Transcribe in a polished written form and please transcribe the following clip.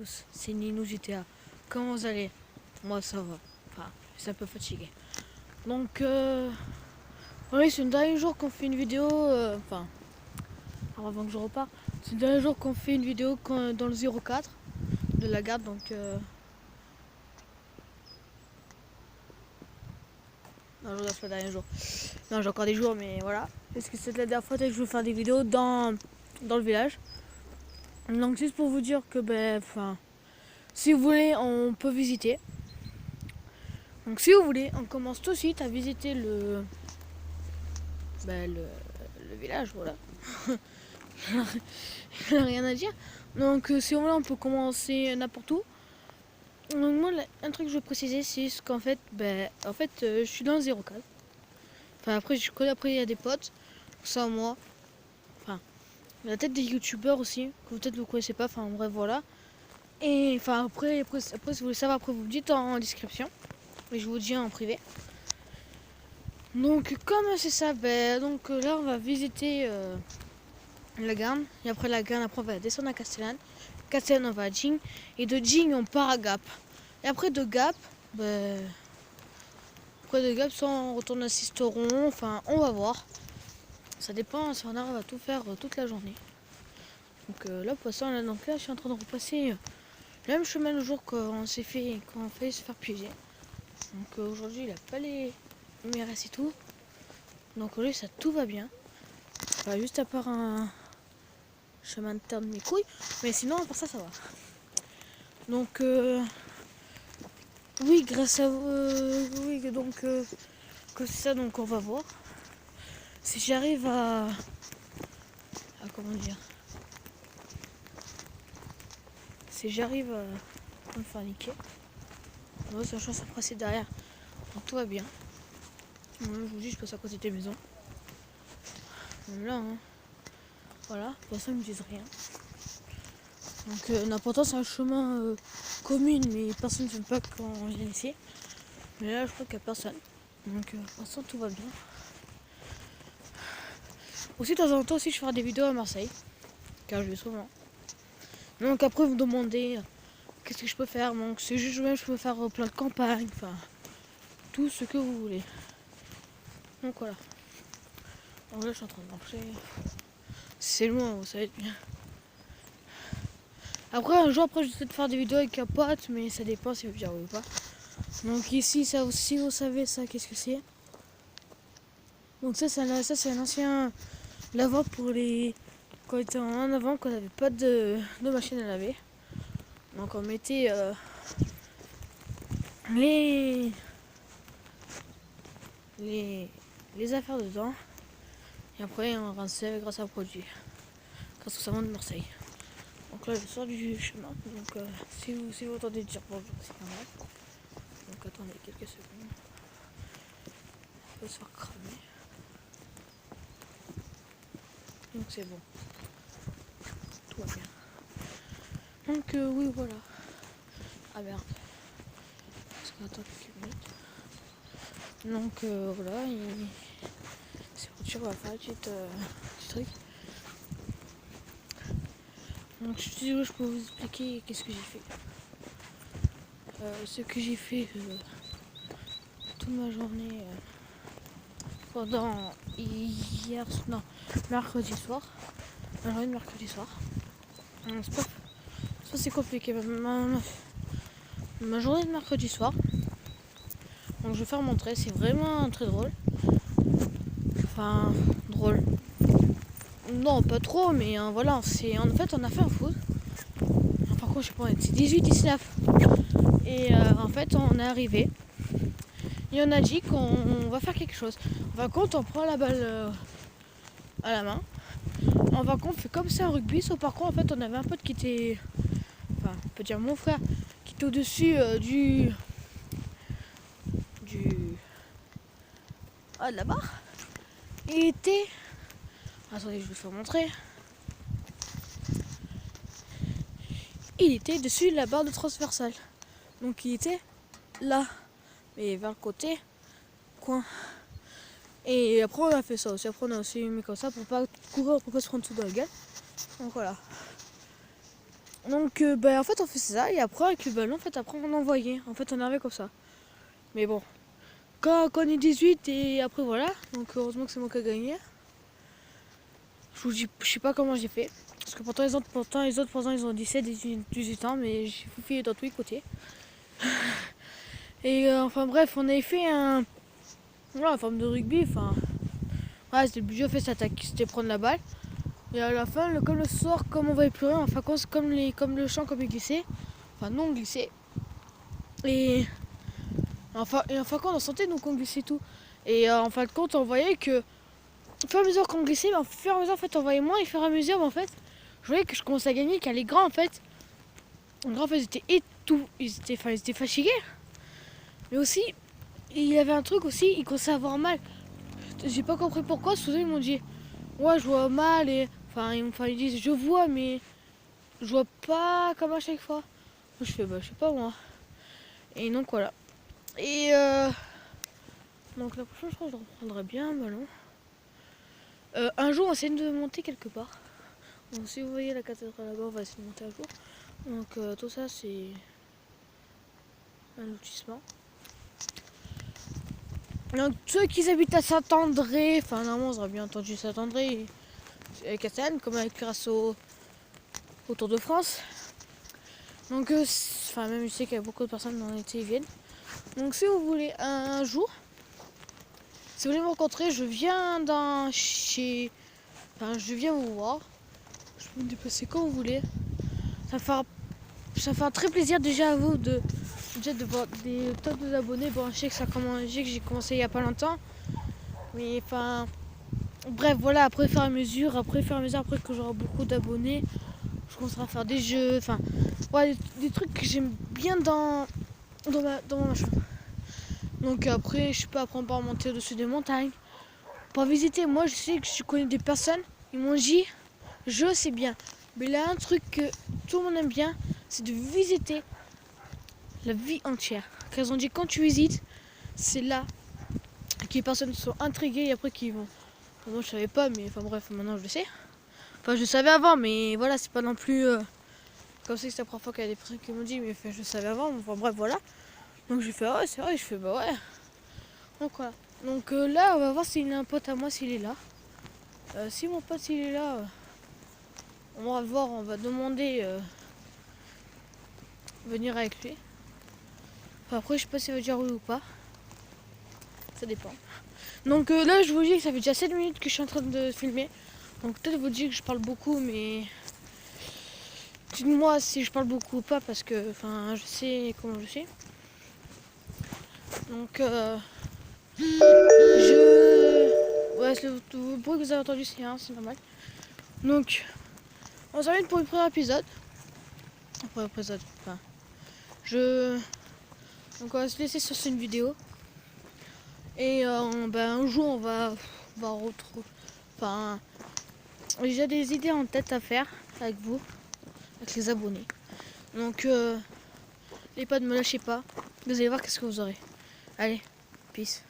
tous, c'est Nino GTA. Comment vous allez? Moi ça va. Enfin, je suis un peu fatigué. Donc, oui, c'est le dernier jour qu'on fait une vidéo. Enfin, avant que je reparte, c'est le dernier jour qu'on fait une vidéo dans le 04 de la garde. Donc, non, je regarde pas le dernier jour. Non, j'ai encore des jours, mais voilà. Parce que c'est la dernière fois que je veux faire des vidéos dans le village. Donc, juste pour vous dire que, enfin, si vous voulez, on peut visiter. Donc si vous voulez, on commence tout de suite à visiter le village, voilà. Il n'y a rien à dire. Donc si vous voulez, on peut commencer n'importe où. Donc moi, un truc que je veux préciser, c'est qu'en fait, je suis dans le 04. Enfin après, je connais, après il y a des potes, ça moi. Enfin, il y a peut-être des youtubeurs aussi, que peut-être vous connaissez pas, enfin bref, voilà. Et enfin après, si vous voulez savoir, après vous me dites en description. Et je vous dis en privé. Donc comme c'est ça, donc là on va visiter la Garne. Et après la Garne, après on va descendre à Castellane. Castellane on va à Jing. Et de Jing on part à Gap. Et après de Gap, soit on retourne à Sisteron. Enfin on va voir. Ça dépend si on arrive à tout faire toute la journée. Donc là pour l'instant, là je suis en train de repasser le même chemin le jour qu'on s'est fait, qu'on fait se faire piéger. Donc aujourd'hui il a pas les MRS et tout. Donc lui ça tout va bien. Enfin, juste à part un chemin de terre de mes couilles, mais sinon à part ça va. Donc oui, grâce à oui, donc que c'est ça, donc on va voir si j'arrive à comment dire, si j'arrive à me faire niquer. Moi ça chance après c'est derrière, donc tout va bien. Moi, je vous dis, je passe à côté des maisons. Là hein. Voilà, pour ça ils me disent rien. Donc l'important c'est un chemin commune, mais personne ne vient pas quand on vient ici. Mais là je crois qu'il n'y a personne. Donc pour l'instant tout va bien. Aussi de temps en temps aussi je ferai des vidéos à Marseille. Car je vais souvent. Donc après vous me demandez qu'est-ce que je peux faire. Donc c'est juste même je peux faire plein de campagnes. Enfin tout ce que vous voulez. Donc voilà. Donc là je suis en train de marcher. C'est loin, vous savez bien. Après un jour après je vais essayer de faire des vidéos avec un pote, mais ça dépend si vous bien ou pas. Donc ici ça aussi vous savez ça qu'est-ce que c'est. Donc ça c'est un ancien lavabo pour les quand on était en avant, quand on n'avait pas de machine à laver. Donc on mettait les affaires dedans et après on rinçait grâce à un produit, grâce au savon de Marseille. Donc là je sors du chemin, donc si vous entendez dire bonjour c'est pas mal. Donc attendez quelques secondes, on peut se faire cramer. Donc c'est bon, tout va bien. Donc oui voilà. Ah merde, parce qu'on attend quelques minutes. Donc voilà, c'est voiture on va faire un petit truc. Donc je peux vous expliquer qu'est-ce que j'ai fait. Ce que j'ai fait toute ma journée pendant mercredi soir. Ma journée de mercredi soir. C'est compliqué. Ma journée de mercredi soir. Donc je vais faire mon trait, c'est vraiment très drôle. Enfin, drôle. Non, pas trop, mais voilà, en fait on a fait un foot. Par contre, je sais pas, c'est 18-19. Et en fait, on est arrivé. Et on a dit qu'on va faire quelque chose. Par contre, on prend la balle à la main. Par contre, on fait comme ça un rugby. Sauf par contre, en fait, on avait un pote qui était, enfin, on peut dire mon frère, qui était au-dessus de la barre. Il était, attendez, je vais vous montrer. Il était dessus de la barre de transversale. Donc il était là, mais vers le côté, coin. Et après on a fait ça aussi. Après on a aussi mis comme ça pour pas courir, pour pas se prendre tout dans la gueule. Donc voilà. Donc en fait on fait ça et après avec le ballon, en fait après on envoyait. En fait on arrivait comme ça. Mais bon, quand on est 18 et après voilà, donc heureusement que c'est moi qui ai gagné. Je vous dis, je sais pas comment j'ai fait. Parce que pourtant les autres ils ont 17, 18 ans, mais j'ai fouillé dans tous les côtés. Et enfin bref, on avait fait un. Voilà, en forme de rugby, enfin. Ouais, c'était le but, en fait, c'était prendre la balle. Et à la fin, comme le soir, comme on voyait plus rien, enfin, comme le champ, comme il glissait, enfin, non, on glissait. Et enfin, quand on sentait, donc on glissait tout. Et en fin de compte, on voyait que, au fur et à mesure qu'on glissait, au fur et à mesure, en fait, on voyait moins, et au fur et à mesure, en fait, je voyais que je commençais à gagner, qu'à les grands, en fait, ils étaient ils étaient fatigués. Mais aussi, il y avait un truc aussi, ils commençaient à avoir mal. J'ai pas compris pourquoi, soudain, ils m'ont dit, ouais, je vois mal, et ils disent, je vois, mais je vois pas comme à chaque fois. Je fais, je sais pas moi. Et donc voilà. Et donc la prochaine, je crois que je reprendrai bien un ballon. Un jour, on essaie de monter quelque part. Donc si vous voyez la cathédrale là-bas, on va essayer de monter un jour. Donc tout ça, c'est un lotissement. Donc ceux qui habitent à Saint-André, enfin normalement, on aurait bien entendu Saint-André et Castellane, comme avec grâce au Tour de France. Donc même je sais qu'il y a beaucoup de personnes dans l'été qui viennent. Donc si vous voulez un jour, si vous voulez me rencontrer, je viens je viens vous voir. Je peux me déplacer quand vous voulez. Ça fera très plaisir déjà à vous de voir des tonnes d'abonnés. Bon, je sais que j'ai commencé il y a pas longtemps. Mais enfin, bref, voilà, après faire à mesure, après que j'aurai beaucoup d'abonnés, je commencerai à faire des jeux, enfin, ouais, des trucs que j'aime bien dans mon machin. Donc après, je peux apprendre à monter au-dessus des montagnes. Pour visiter, moi je sais que je connais des personnes, ils m'ont dit, je sais bien. Mais là, un truc que tout le monde aime bien, c'est de visiter la vie entière. Car ils ont dit, quand tu visites, c'est là que les personnes sont intriguées et après qui vont. Enfin, moi je savais pas, mais enfin bref, maintenant je le sais. Enfin, je le savais avant, mais voilà, c'est pas non plus comme ça que c'est la première fois qu'il y a des personnes qui m'ont dit, mais enfin, je le savais avant. Enfin bref, voilà. Donc j'ai fait, ah ouais, c'est vrai, je fais, bah ouais. Donc voilà. Donc là, on va voir s'il y a un pote à moi, s'il est là. Si mon pote s'il est là, on va voir, on va demander venir avec lui. Enfin, après, je sais pas s'il va dire oui ou pas. Ça dépend. Donc là, je vous dis que ça fait déjà 7 minutes que je suis en train de filmer. Donc peut-être vous dire que je parle beaucoup, mais dites-moi si je parle beaucoup ou pas, parce que enfin, je sais comment je suis. Donc ouais, c'est le bruit que vous avez entendu, c'est normal. Donc on s'arrête pour le premier épisode. Enfin, donc on va se laisser sur cette vidéo. Et un jour on va retrouver. Enfin, j'ai déjà des idées en tête à faire avec vous, avec les abonnés. Donc n'oubliez pas de me lâcher pas. Vous allez voir qu'est-ce que vous aurez. Allez, peace.